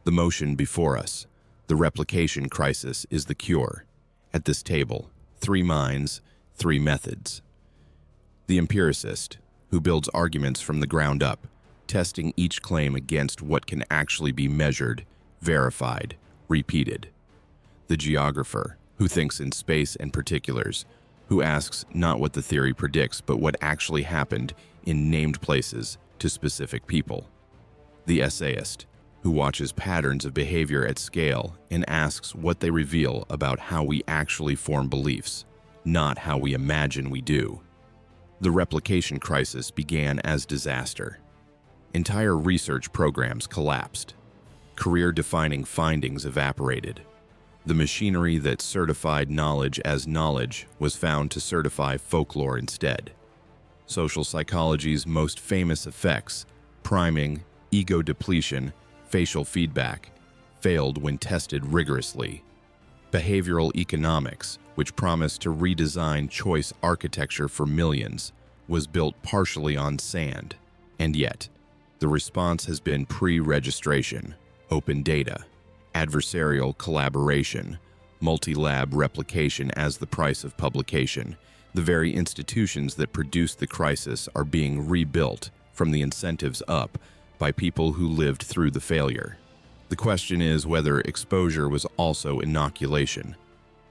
The motion before us, the replication crisis, is the cure. At this table, 3 minds, 3 methods. The empiricist, who builds arguments from the ground up, testing each claim against what can actually be measured, verified, repeated. The geographer, who thinks in space and particulars, who asks not what the theory predicts, but what actually happened in named places to specific people. The essayist, who watches patterns of behavior at scale and asks what they reveal about how we actually form beliefs, not how we imagine we do. The replication crisis began as disaster. Entire research programs collapsed. Career-defining findings evaporated. The machinery that certified knowledge as knowledge was found to certify folklore instead. Social psychology's most famous effects, priming, ego depletion, facial feedback, failed when tested rigorously. Behavioral economics, which promised to redesign choice architecture for millions, was built partially on sand. And yet, the response has been pre-registration, open data, adversarial collaboration, multi-lab replication as the price of publication. The very institutions that produced the crisis are being rebuilt from the incentives up by people who lived through the failure. The question is whether exposure was also inoculation,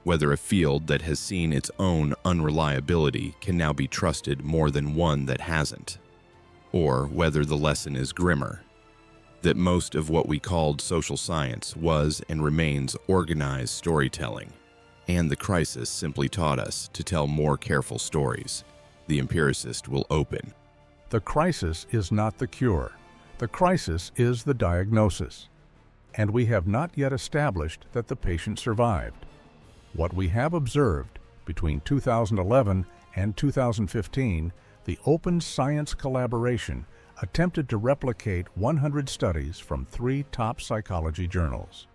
whether a field that has seen its own unreliability can now be trusted more than one that hasn't, or whether the lesson is grimmer, that most of what we called social science was and remains organized storytelling, and the crisis simply taught us to tell more careful stories. The empiricist will open. The crisis is not the cure. The crisis is the diagnosis. And we have not yet established that the patient survived. What we have observed between 2011 and 2015, the open science collaboration attempted to replicate 100 studies from 3 top psychology journals.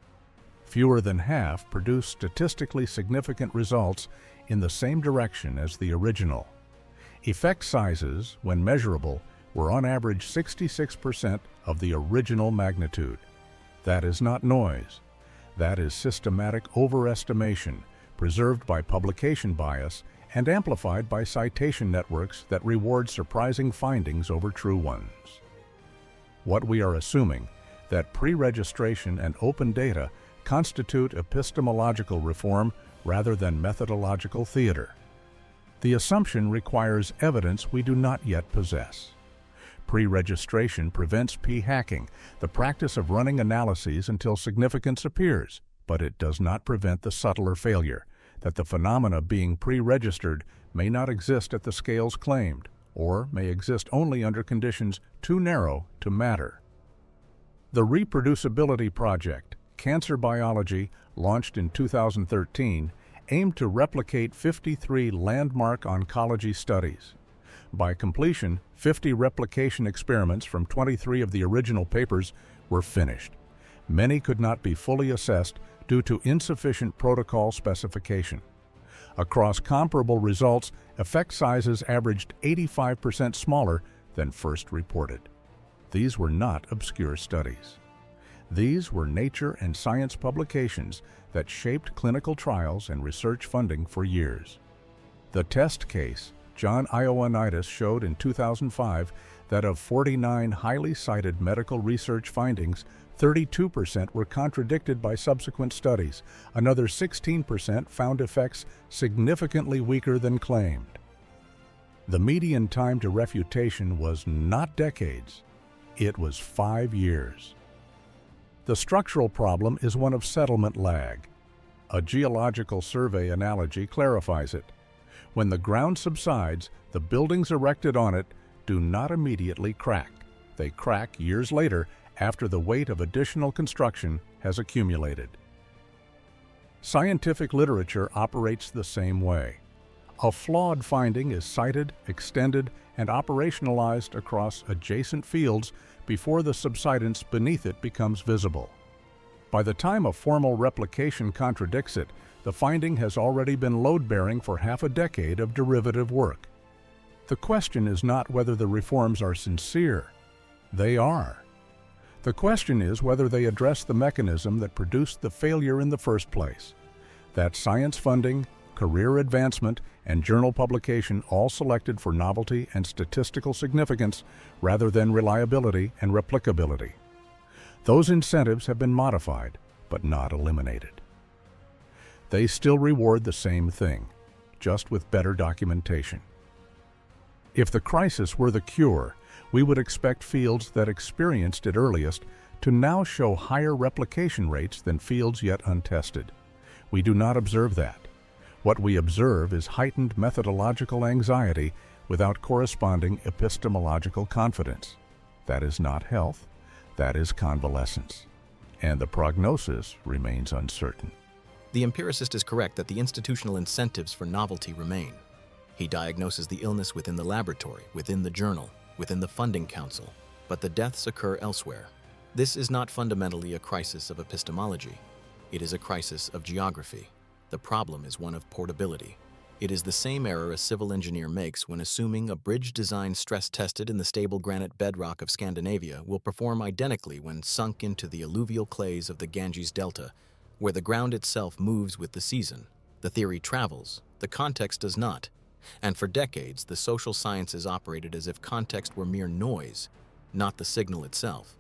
Fewer than half produced statistically significant results in the same direction as the original. Effect sizes, when measurable, were on average 66% of the original magnitude. That is not noise. That is systematic overestimation, preserved by publication bias and amplified by citation networks that reward surprising findings over true ones. What we are assuming, that pre-registration and open data constitute epistemological reform rather than methodological theater. The assumption requires evidence we do not yet possess. Pre-registration prevents p-hacking, the practice of running analyses until significance appears, but it does not prevent the subtler failure, that the phenomena being pre-registered may not exist at the scales claimed, or may exist only under conditions too narrow to matter. The Reproducibility Project, Cancer Biology, launched in 2013, aimed to replicate 53 landmark oncology studies. By completion, 50 replication experiments from 23 of the original papers were finished. Many could not be fully assessed due to insufficient protocol specification. Across comparable results, effect sizes averaged 85% smaller than first reported. These were not obscure studies. These were Nature and Science publications that shaped clinical trials and research funding for years. The test case, John Ioannidis, showed in 2005 that of 49 highly cited medical research findings, 32% were contradicted by subsequent studies. Another 16% found effects significantly weaker than claimed. The median time to refutation was not decades, it was 5 years. The structural problem is one of settlement lag. A geological survey analogy clarifies it. When the ground subsides, the buildings erected on it do not immediately crack. They crack years later after the weight of additional construction has accumulated. Scientific literature operates the same way. A flawed finding is cited, extended, and operationalized across adjacent fields before the subsidence beneath it becomes visible. By the time a formal replication contradicts it, the finding has already been load-bearing for half a decade of derivative work. The question is not whether the reforms are sincere. They are. The question is whether they address the mechanism that produced the failure in the first place. That's science funding, career advancement, and journal publication all selected for novelty and statistical significance rather than reliability and replicability. Those incentives have been modified, but not eliminated. They still reward the same thing, just with better documentation. If the crisis were the cure, we would expect fields that experienced it earliest to now show higher replication rates than fields yet untested. We do not observe that. What we observe is heightened methodological anxiety without corresponding epistemological confidence. That is not health, that is convalescence. And the prognosis remains uncertain. The empiricist is correct that the institutional incentives for novelty remain. He diagnoses the illness within the laboratory, within the journal, within the funding council, but the deaths occur elsewhere. This is not fundamentally a crisis of epistemology. It is a crisis of geography. The problem is one of portability. It is the same error a civil engineer makes when assuming a bridge design stress-tested in the stable granite bedrock of Scandinavia will perform identically when sunk into the alluvial clays of the Ganges Delta, where the ground itself moves with the season. The theory travels, the context does not. And for decades, the social sciences operated as if context were mere noise, not the signal itself.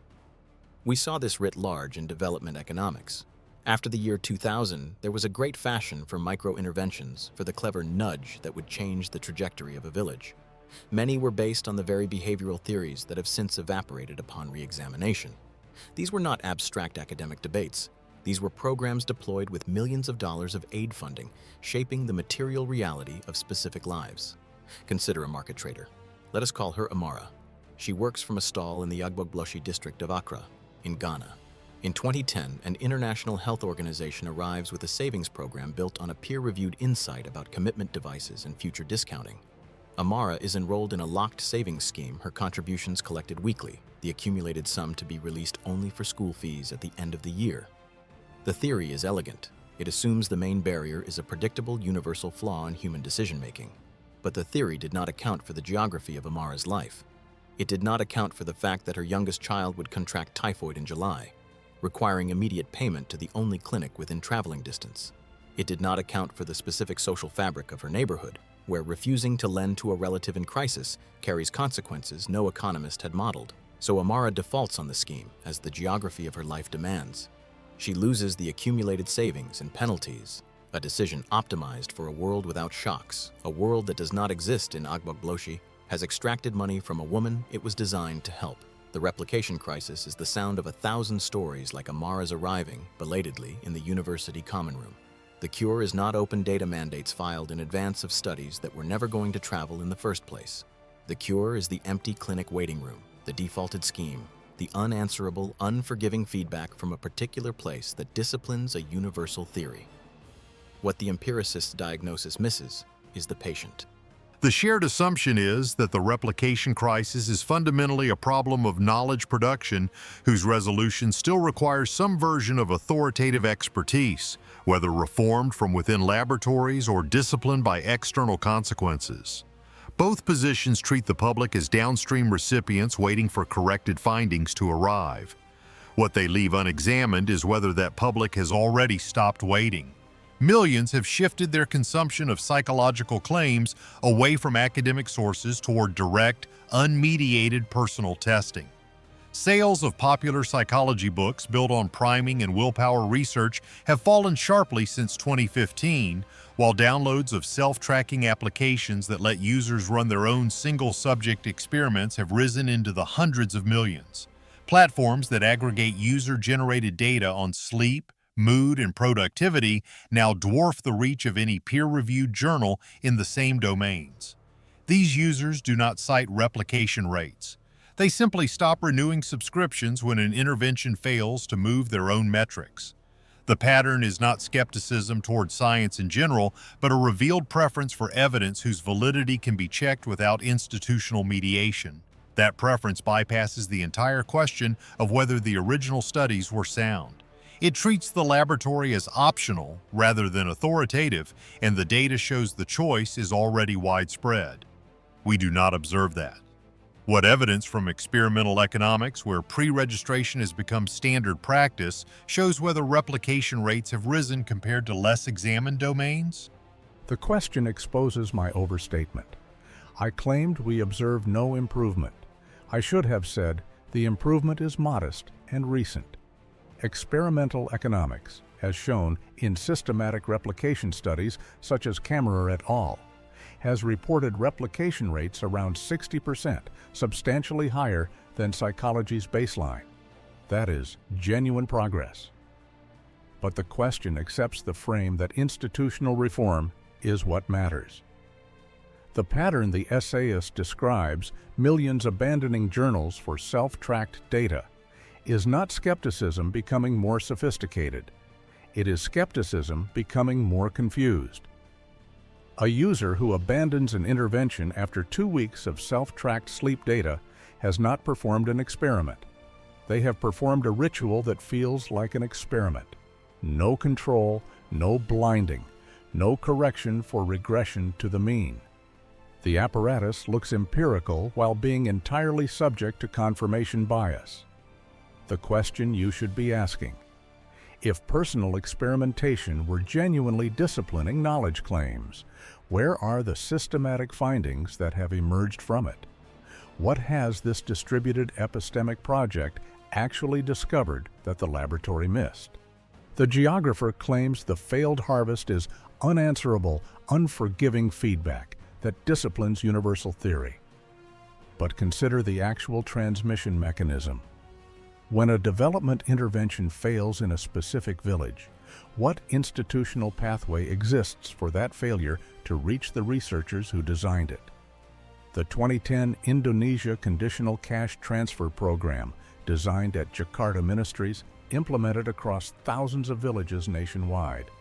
We saw this writ large in development economics. After the year 2000, there was a great fashion for micro-interventions, for the clever nudge that would change the trajectory of a village. Many were based on the very behavioral theories that have since evaporated upon re-examination. These were not abstract academic debates. These were programs deployed with millions of dollars of aid funding, shaping the material reality of specific lives. Consider a market trader. Let us call her Amara. She works from a stall in the Agbogbloshie district of Accra, in Ghana. In 2010, an international health organization arrives with a savings program built on a peer-reviewed insight about commitment devices and future discounting. Amara is enrolled in a locked savings scheme, her contributions collected weekly, the accumulated sum to be released only for school fees at the end of the year. The theory is elegant. It assumes the main barrier is a predictable universal flaw in human decision-making. But the theory did not account for the geography of Amara's life. It did not account for the fact that her youngest child would contract typhoid in July, requiring immediate payment to the only clinic within traveling distance. It did not account for the specific social fabric of her neighborhood, where refusing to lend to a relative in crisis carries consequences no economist had modeled. So Amara defaults on the scheme, as the geography of her life demands. She loses the accumulated savings and penalties, a decision optimized for a world without shocks, a world that does not exist in Agbogbloshie, has extracted money from a woman it was designed to help. The replication crisis is the sound of 1,000 stories like Amara's arriving, belatedly, in the university common room. The cure is not open data mandates filed in advance of studies that were never going to travel in the first place. The cure is the empty clinic waiting room, the defaulted scheme, the unanswerable, unforgiving feedback from a particular place that disciplines a universal theory. What the empiricist's diagnosis misses is the patient. The shared assumption is that the replication crisis is fundamentally a problem of knowledge production whose resolution still requires some version of authoritative expertise, whether reformed from within laboratories or disciplined by external consequences. Both positions treat the public as downstream recipients waiting for corrected findings to arrive. What they leave unexamined is whether that public has already stopped waiting. Millions have shifted their consumption of psychological claims away from academic sources toward direct, unmediated personal testing. Sales of popular psychology books built on priming and willpower research have fallen sharply since 2015, while downloads of self-tracking applications that let users run their own single-subject experiments have risen into the hundreds of millions. Platforms that aggregate user-generated data on sleep, mood, and productivity now dwarf the reach of any peer-reviewed journal in the same domains. These users do not cite replication rates. They simply stop renewing subscriptions when an intervention fails to move their own metrics. The pattern is not skepticism toward science in general, but a revealed preference for evidence whose validity can be checked without institutional mediation. That preference bypasses the entire question of whether the original studies were sound. It treats the laboratory as optional rather than authoritative, and the data shows the choice is already widespread. We do not observe that. What evidence from experimental economics, where pre-registration has become standard practice, shows whether replication rates have risen compared to less examined domains? The question exposes my overstatement. I claimed we observed no improvement. I should have said the improvement is modest and recent. Experimental economics, as shown in systematic replication studies such as Kammerer et al., has reported replication rates around 60%, substantially higher than psychology's baseline. That is genuine progress. But the question accepts the frame that institutional reform is what matters. The pattern the essayist describes, millions abandoning journals for self-tracked data, is not skepticism becoming more sophisticated. It is skepticism becoming more confused. A user who abandons an intervention after 2 weeks of self-tracked sleep data has not performed an experiment. They have performed a ritual that feels like an experiment. No control, no blinding, no correction for regression to the mean. The apparatus looks empirical while being entirely subject to confirmation bias. The question you should be asking: if personal experimentation were genuinely disciplining knowledge claims, where are the systematic findings that have emerged from it? What has this distributed epistemic project actually discovered that the laboratory missed? The Geographer claims the failed harvest is unanswerable, unforgiving feedback that disciplines universal theory. But consider the actual transmission mechanism. When a development intervention fails in a specific village, what institutional pathway exists for that failure to reach the researchers who designed it? The 2010 Indonesia Conditional Cash Transfer Program, designed at Jakarta Ministries, implemented across thousands of villages nationwide,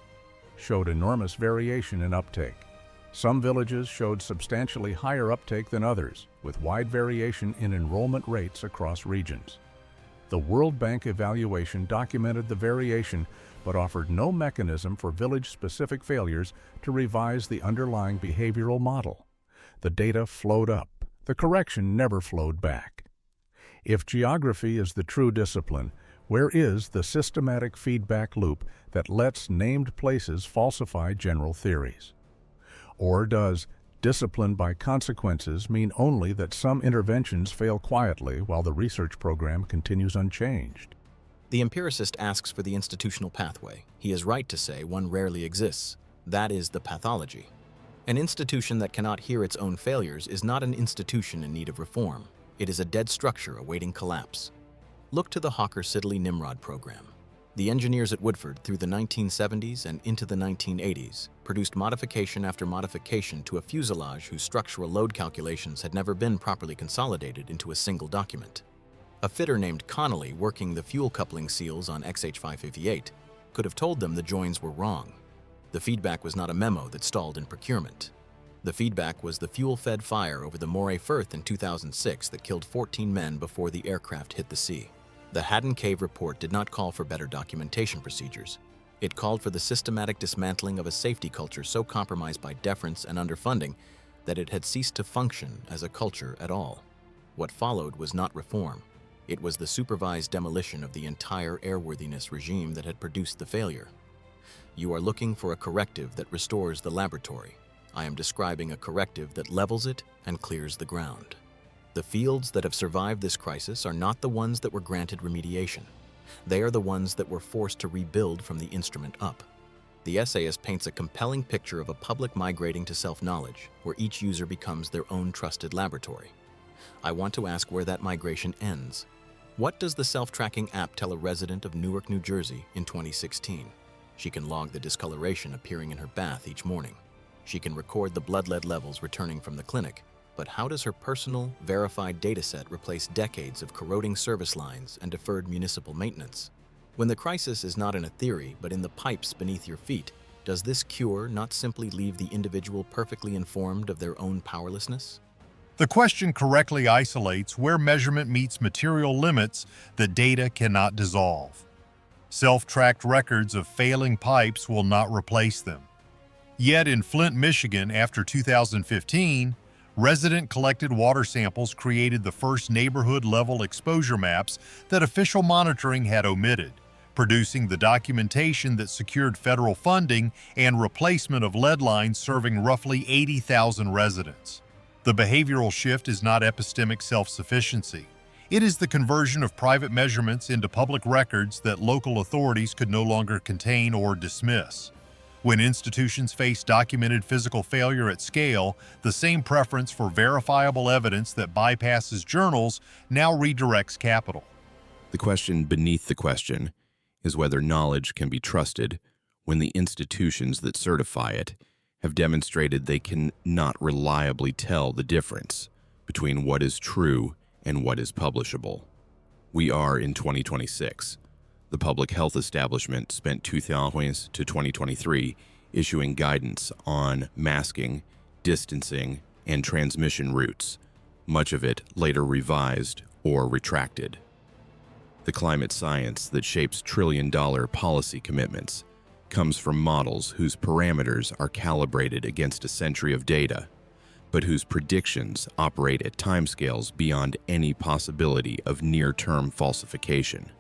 showed enormous variation in uptake. Some villages showed substantially higher uptake than others, with wide variation in enrollment rates across regions. The World Bank evaluation documented the variation but offered no mechanism for village-specific failures to revise the underlying behavioral model. The data flowed up. The correction never flowed back. If geography is the true discipline, where is the systematic feedback loop that lets named places falsify general theories? Or does discipline by consequences mean only that some interventions fail quietly while the research program continues unchanged? The empiricist asks for the institutional pathway. He is right to say one rarely exists. That is the pathology. An institution that cannot hear its own failures is not an institution in need of reform. It is a dead structure awaiting collapse. Look to the Hawker-Siddeley-Nimrod program. The engineers at Woodford through the 1970s and into the 1980s produced modification after modification to a fuselage whose structural load calculations had never been properly consolidated into a single document. A fitter named Connolly, working the fuel coupling seals on XH-558, could have told them the joins were wrong. The feedback was not a memo that stalled in procurement. The feedback was the fuel-fed fire over the Moray Firth in 2006 that killed 14 men before the aircraft hit the sea. The Haddon Cave report did not call for better documentation procedures. It called for the systematic dismantling of a safety culture so compromised by deference and underfunding that it had ceased to function as a culture at all. What followed was not reform. It was the supervised demolition of the entire airworthiness regime that had produced the failure. You are looking for a corrective that restores the laboratory. I am describing a corrective that levels it and clears the ground. The fields that have survived this crisis are not the ones that were granted remediation. They are the ones that were forced to rebuild from the instrument up. The essayist paints a compelling picture of a public migrating to self-knowledge, where each user becomes their own trusted laboratory. I want to ask where that migration ends. What does the self-tracking app tell a resident of Newark, New Jersey in 2016? She can log the discoloration appearing in her bath each morning. She can record the blood lead levels returning from the clinic. But how does her personal, verified dataset replace decades of corroding service lines and deferred municipal maintenance? When the crisis is not in a theory, but in the pipes beneath your feet, does this cure not simply leave the individual perfectly informed of their own powerlessness? The question correctly isolates where measurement meets material limits that data cannot dissolve. Self-tracked records of failing pipes will not replace them. Yet in Flint, Michigan, after 2015, Resident-collected water samples created the first neighborhood-level exposure maps that official monitoring had omitted, producing the documentation that secured federal funding and replacement of lead lines serving roughly 80,000 residents. The behavioral shift is not epistemic self-sufficiency. It is the conversion of private measurements into public records that local authorities could no longer contain or dismiss. When institutions face documented physical failure at scale, the same preference for verifiable evidence that bypasses journals now redirects capital. The question beneath the question is whether knowledge can be trusted when the institutions that certify it have demonstrated they can not reliably tell the difference between what is true and what is publishable. We are in 2026. The public health establishment spent 2000 to 2023 issuing guidance on masking, distancing, and transmission routes, much of it later revised or retracted. The climate science that shapes trillion-dollar policy commitments comes from models whose parameters are calibrated against a century of data, but whose predictions operate at timescales beyond any possibility of near-term falsification.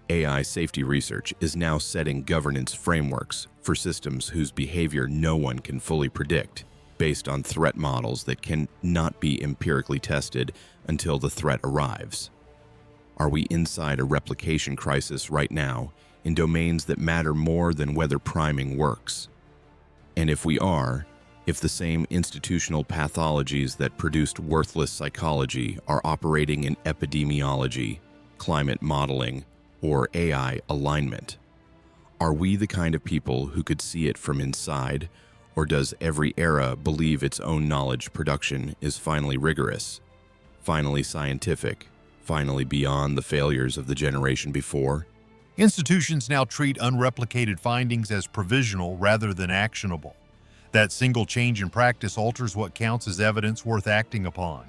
AI safety research is now setting governance frameworks for systems whose behavior no one can fully predict, based on threat models that can not be empirically tested until the threat arrives. Are we inside a replication crisis right now in domains that matter more than whether priming works? And if we are, if the same institutional pathologies that produced worthless psychology are operating in epidemiology, climate modeling, or AI alignment, are we the kind of people who could see it from inside, or does every era believe its own knowledge production is finally rigorous, finally scientific, finally beyond the failures of the generation before? Institutions now treat unreplicated findings as provisional rather than actionable. That single change in practice alters what counts as evidence worth acting upon.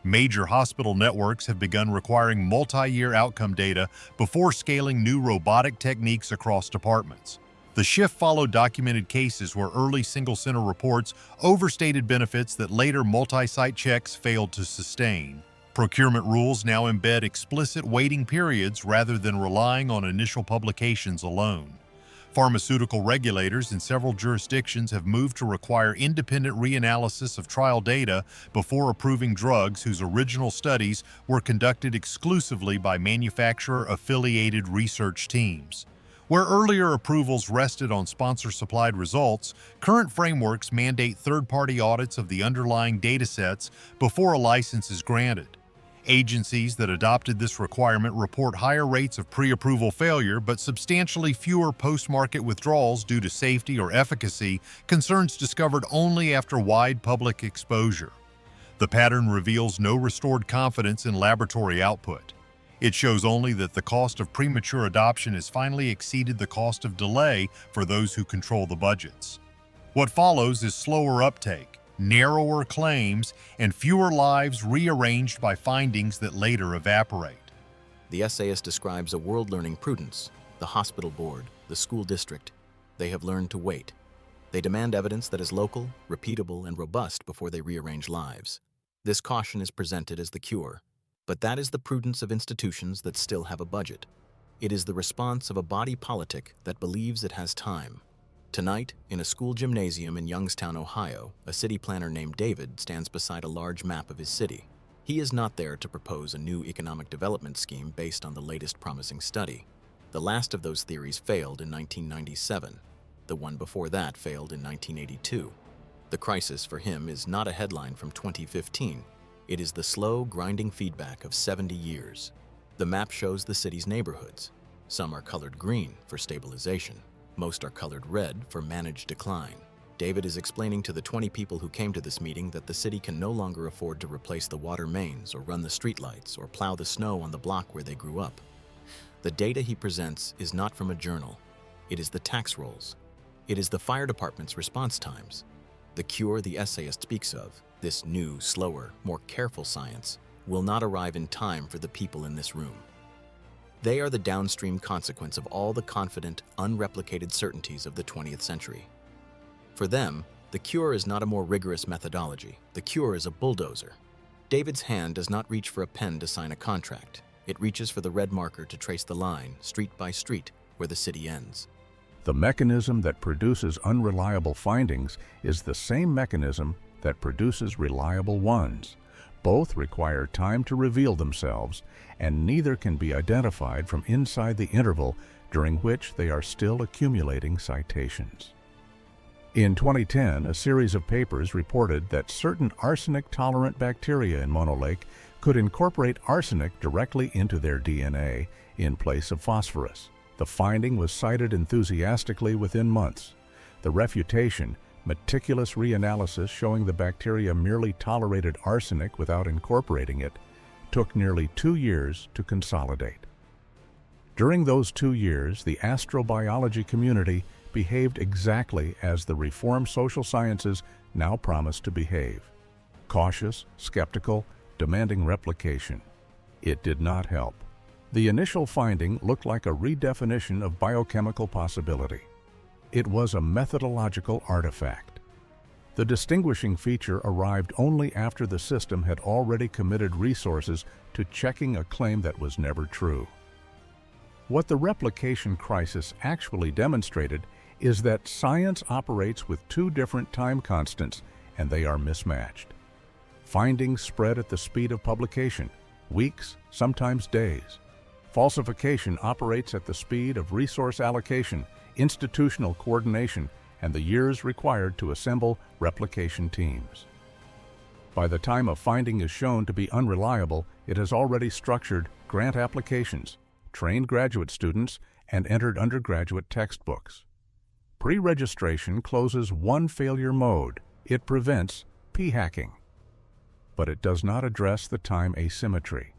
Major hospital networks have begun requiring multi-year outcome data before scaling new robotic techniques across departments. The shift followed documented cases where early single-center reports overstated benefits that later multi-site checks failed to sustain. Procurement rules now embed explicit waiting periods rather than relying on initial publications alone. Pharmaceutical regulators in several jurisdictions have moved to require independent reanalysis of trial data before approving drugs whose original studies were conducted exclusively by manufacturer-affiliated research teams. Where earlier approvals rested on sponsor-supplied results, current frameworks mandate third-party audits of the underlying datasets before a license is granted. Agencies that adopted this requirement report higher rates of pre-approval failure but substantially fewer post-market withdrawals due to safety or efficacy concerns discovered only after wide public exposure. The pattern reveals no restored confidence in laboratory output. It shows only that the cost of premature adoption has finally exceeded the cost of delay for those who control the budgets. What follows is slower uptake, narrower claims, and fewer lives rearranged by findings that later evaporate. The essayist describes a world-learning prudence. The hospital board, the school district, they have learned to wait. They demand evidence that is local, repeatable, and robust before they rearrange lives. This caution is presented as the cure. But that is the prudence of institutions that still have a budget. It is the response of a body politic that believes it has time. Tonight, in a school gymnasium in Youngstown, Ohio, a city planner named David stands beside a large map of his city. He is not there to propose a new economic development scheme based on the latest promising study. The last of those theories failed in 1997. The one before that failed in 1982. The crisis for him is not a headline from 2015. It is the slow, grinding feedback of 70 years. The map shows the city's neighborhoods. Some are colored green for stabilization. Most are colored red for managed decline. David is explaining to the 20 people who came to this meeting that the city can no longer afford to replace the water mains or run the streetlights or plow the snow on the block where they grew up. The data he presents is not from a journal. It is the tax rolls. It is the fire department's response times. The cure the essayist speaks of, this new, slower, more careful science, will not arrive in time for the people in this room. They are the downstream consequence of all the confident, unreplicated certainties of the 20th century. For them, The cure is not a more rigorous methodology. The cure is a bulldozer. David's hand does not reach for a pen to sign a contract. It reaches for the red marker to trace the line, street by street, where the city ends. The mechanism that produces unreliable findings is the same mechanism that produces reliable ones. Both require time to reveal themselves, and neither can be identified from inside the interval during which they are still accumulating citations. In 2010, a series of papers reported that certain arsenic-tolerant bacteria in Mono Lake could incorporate arsenic directly into their DNA in place of phosphorus. The finding was cited enthusiastically within months. The refutation, meticulous reanalysis showing the bacteria merely tolerated arsenic without incorporating it, took nearly 2 years to consolidate. During those 2 years, the astrobiology community behaved exactly as the reformed social sciences now promise to behave: cautious, skeptical, demanding replication. It did not help. The initial finding looked like a redefinition of biochemical possibility. It was a methodological artifact. The distinguishing feature arrived only after the system had already committed resources to checking a claim that was never true. What the replication crisis actually demonstrated is that science operates with 2 different time constants, and they are mismatched. Findings spread at the speed of publication, weeks, sometimes days. Falsification operates at the speed of resource allocation, institutional coordination, and the years required to assemble replication teams. By the time a finding is shown to be unreliable, it has already structured grant applications, trained graduate students, and entered undergraduate textbooks. Pre-registration closes one failure mode. It prevents p-hacking. But it does not address the time asymmetry.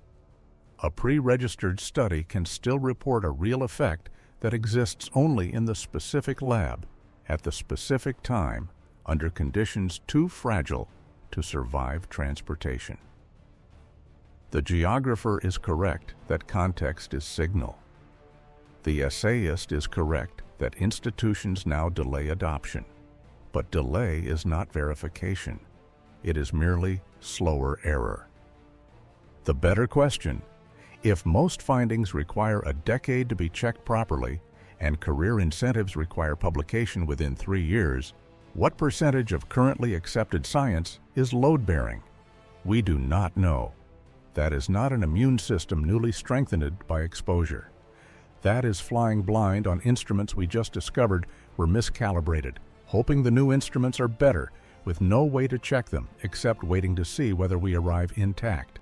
A pre-registered study can still report a real effect that exists only in the specific lab, at the specific time, under conditions too fragile to survive transportation. The geographer is correct that context is signal. The essayist is correct that institutions now delay adoption. But delay is not verification. It is merely slower error. The better question: if most findings require a decade to be checked properly, and career incentives require publication within 3 years, what percentage of currently accepted science is load-bearing? We do not know. That is not an immune system newly strengthened by exposure. That is flying blind on instruments we just discovered were miscalibrated, hoping the new instruments are better, with no way to check them except waiting to see whether we arrive intact.